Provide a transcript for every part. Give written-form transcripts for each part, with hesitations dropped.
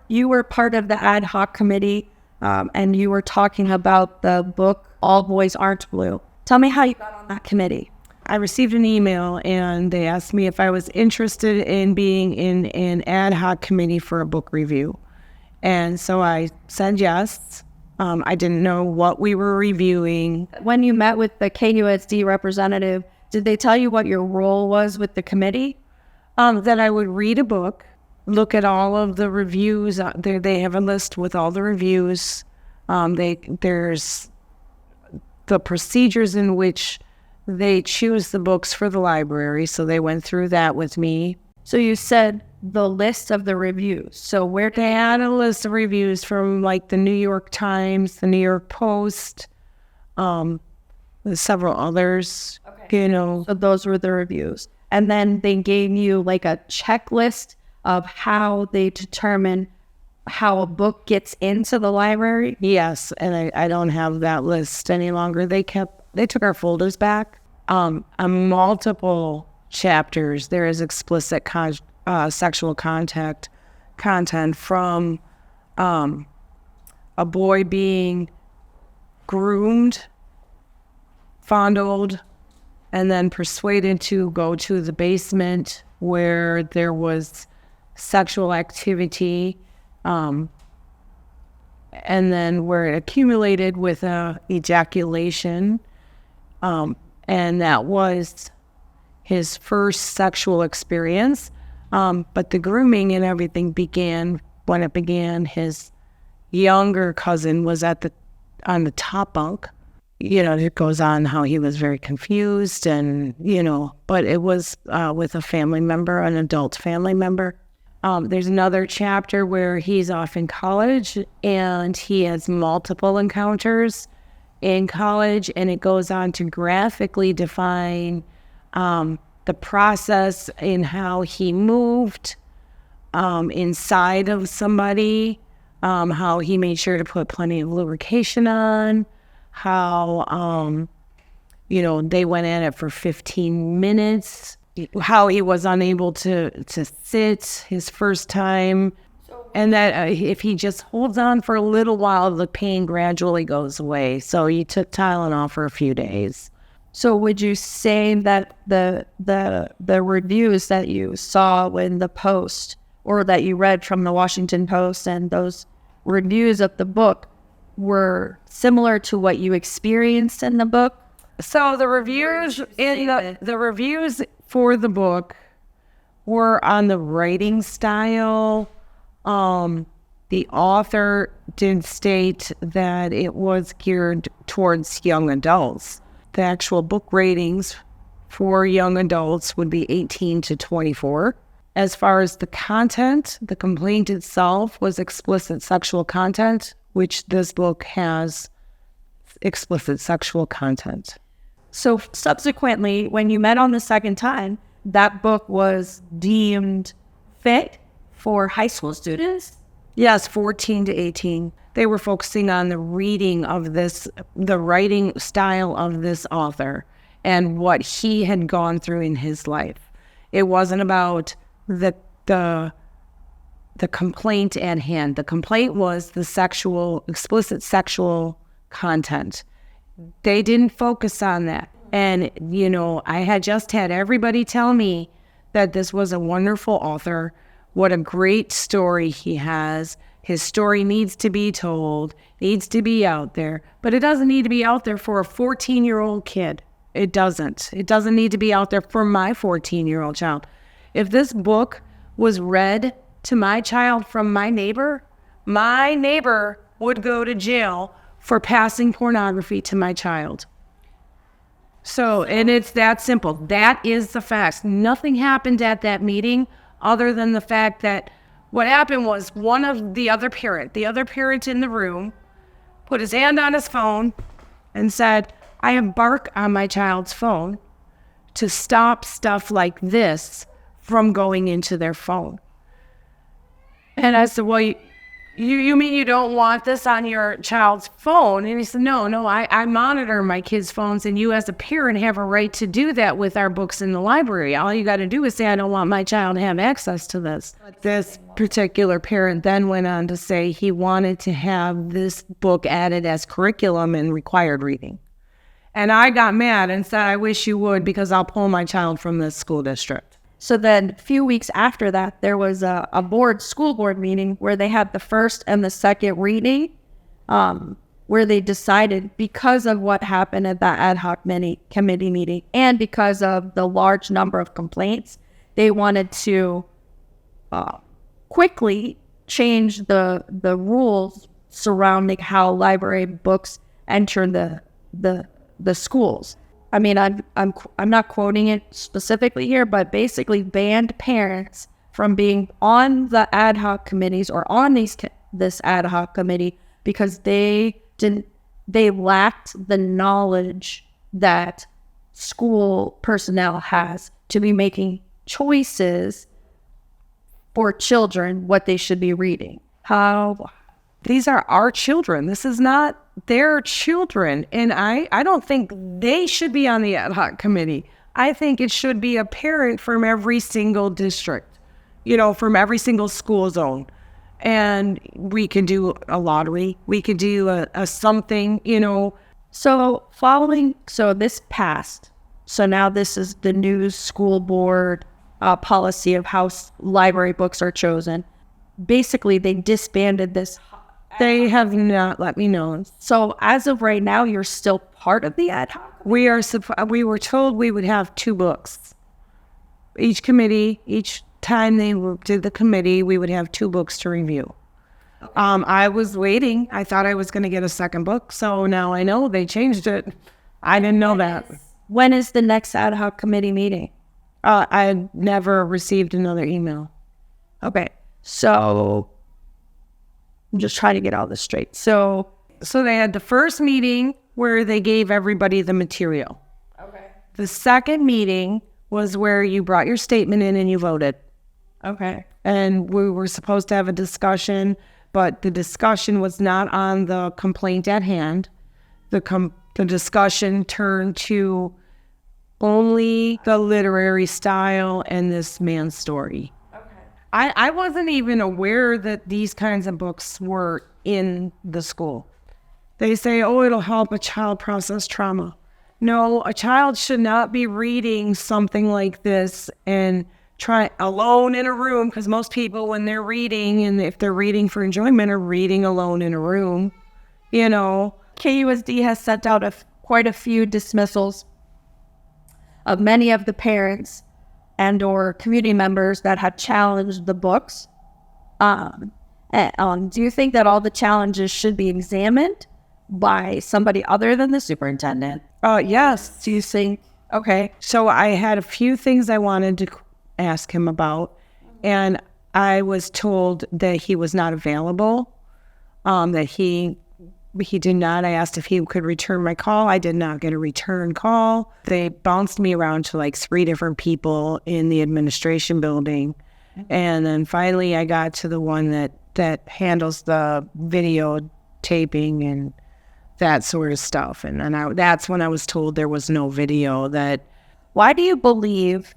you were part of the ad hoc committee, and you were talking about the book, All Boys Aren't Blue. Tell me how you got on that committee. I received an email and they asked me if I was interested in being in an ad hoc committee for a book review. And so I said yes. I didn't know what we were reviewing. When you met with the KUSD representative, did they tell you what your role was with the committee? That I would read a book, look at all of the reviews. They have a list with all the reviews. There's the procedures in which they choose the books for the library. So they went through that with me. So you said the list of the reviews. So where they had a list of reviews from like the New York Times, the New York Post, several others, okay. So those were the reviews. And then they gave you like a checklist of how they determine how a book gets into the library? Yes, and I don't have that list any longer. They took our folders back. On multiple chapters, there is explicit sexual content from a boy being groomed, fondled, and then persuaded to go to the basement where there was sexual activity, and then where it accumulated with ejaculation, and that was his first sexual experience. But the grooming and everything began when it began. His younger cousin was on the top bunk. It goes on how he was very confused and, but it was with a family member, an adult family member. There's another chapter where he's off in college and he has multiple encounters in college, and it goes on to graphically define the process in how he moved inside of somebody, how he made sure to put plenty of lubrication on, how, they went at it for 15 minutes, how he was unable to sit his first time, and that if he just holds on for a little while, the pain gradually goes away. So he took Tylenol for a few days. So would you say that the reviews that you saw in the Post, or that you read from the Washington Post, and those reviews of the book were similar to what you experienced in the book? So the reviews the reviews for the book were on the writing style. The author did state that it was geared towards young adults. The actual book ratings for young adults would be 18 to 24. As far as the content, the complaint itself was explicit sexual content, which this book has explicit sexual content. So subsequently, when you met on the second time, that book was deemed fit for high school students? Yes, 14 to 18. They were focusing on the reading of this, the writing style of this author and what he had gone through in his life. It wasn't about the complaint at hand. The complaint was the explicit sexual content. They didn't focus on that. And, I had just had everybody tell me that this was a wonderful author, what a great story he has. His story needs to be told, needs to be out there, but it doesn't need to be out there for a 14-year-old kid. It doesn't. It doesn't need to be out there for my 14-year-old child. If this book was read to my child from my neighbor would go to jail for passing pornography to my child. So, and it's that simple. That is the facts. Nothing happened at that meeting other than the fact that what happened was the other parent in the room put his hand on his phone and said, I embark on my child's phone to stop stuff like this from going into their phone. And I said, well, You mean you don't want this on your child's phone? And he said, no, I monitor my kids' phones, and you as a parent have a right to do that with our books in the library. All you got to do is say, I don't want my child to have access to this. But this particular parent then went on to say he wanted to have this book added as curriculum and required reading. And I got mad and said, I wish you would, because I'll pull my child from this school district. So then a few weeks after that, there was a school board meeting where they had the first and the second reading, where they decided, because of what happened at that ad hoc committee meeting and because of the large number of complaints, they wanted to quickly change the rules surrounding how library books enter the schools. I mean, I'm not quoting it specifically here, but basically banned parents from being on the ad hoc committees or on this ad hoc committee because they lacked the knowledge that school personnel has to be making choices for children what they should be reading. These are our children. This is not their children. And I don't think they should be on the ad hoc committee. I think it should be a parent from every single district, from every single school zone. And we could do a lottery. We could do a something, So this passed. So now this is the new school board policy of how library books are chosen. Basically, they disbanded this. They have not let me know. So as of right now, you're still part of the ad hoc? We were told we would have 2 books. Each time they did the committee, we would have 2 books to review. Okay. I was waiting. I thought I was going to get a second book. So now I know they changed it. I didn't know that. When is the next ad hoc committee meeting? I never received another email. Okay. So I'm just trying to get all this straight. So they had the first meeting where they gave everybody the material. Okay. The second meeting was where you brought your statement in and you voted. Okay. And we were supposed to have a discussion, but the discussion was not on the complaint at hand. The discussion turned to only the literary style and this man's story. I wasn't even aware that these kinds of books were in the school. They say, it'll help a child process trauma. No, a child should not be reading something like this and try alone in a room, because most people, when they're reading, and if they're reading for enjoyment, are reading alone in a room, KUSD has sent out quite a few dismissals of many of the parents and or community members that have challenged the books. Do you think that all the challenges should be examined by somebody other than the superintendent? Yes. Do you think? Okay. So I had a few things I wanted to ask him about, and I was told that he was not available, that he did not. I asked if he could return my call. I did not get a return call. They bounced me around to like 3 different people in the administration building. And then finally I got to the one that handles the videotaping and that sort of stuff. And then that's when I was told there was no video. Why do you believe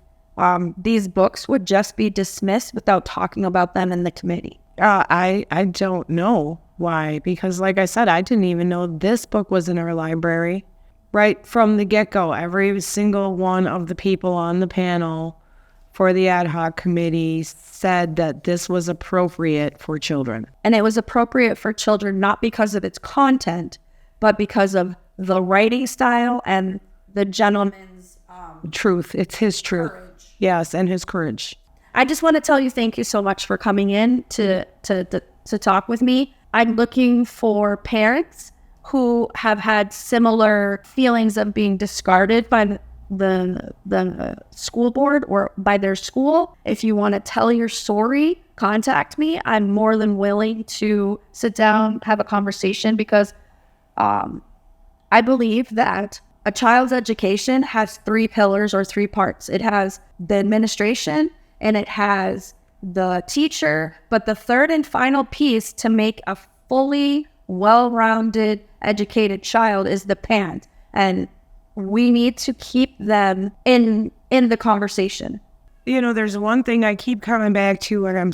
these books would just be dismissed without talking about them in the committee? I don't know why, because like I said, I didn't even know this book was in our library. Right from the get-go, every single one of the people on the panel for the ad hoc committee said that this was appropriate for children. And it was appropriate for children not because of its content, but because of the writing style and the gentleman's truth. It's his truth. Courage. Yes, and his courage. I just want to tell you thank you so much for coming in to talk with me. I'm looking for parents who have had similar feelings of being discarded by the school board or by their school. If you want to tell your story, contact me. I'm more than willing to sit down, have a conversation, because I believe that a child's education has 3 pillars or 3 parts. It has the administration, and it has the teacher, but the third and final piece to make a fully well-rounded, educated child is the parent. And we need to keep them in the conversation. You know, there's one thing I keep coming back to when I'm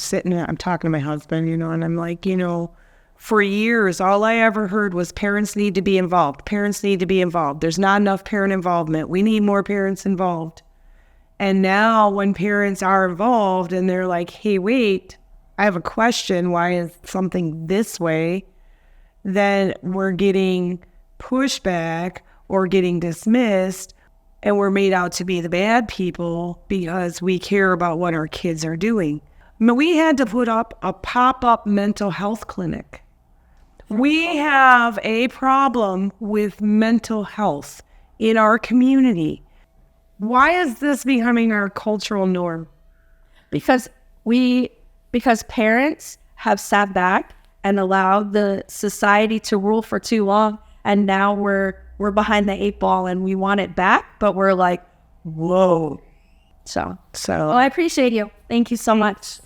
talking to my husband, you know, and I'm like, you know, for years, all I ever heard was parents need to be involved. Parents need to be involved. There's not enough parent involvement. We need more parents involved. And now when parents are involved and they're like, hey, wait, I have a question. Why is something this way? Then we're getting pushback or getting dismissed, and we're made out to be the bad people because we care about what our kids are doing. I mean, we had to put up a pop-up mental health clinic. We have a problem with mental health in our community. Why is this becoming our cultural norm? Because parents have sat back and allowed the society to rule for too long, and now we're behind the 8 ball and we want it back, but we're like, whoa. So well, I appreciate you. Thank you so much.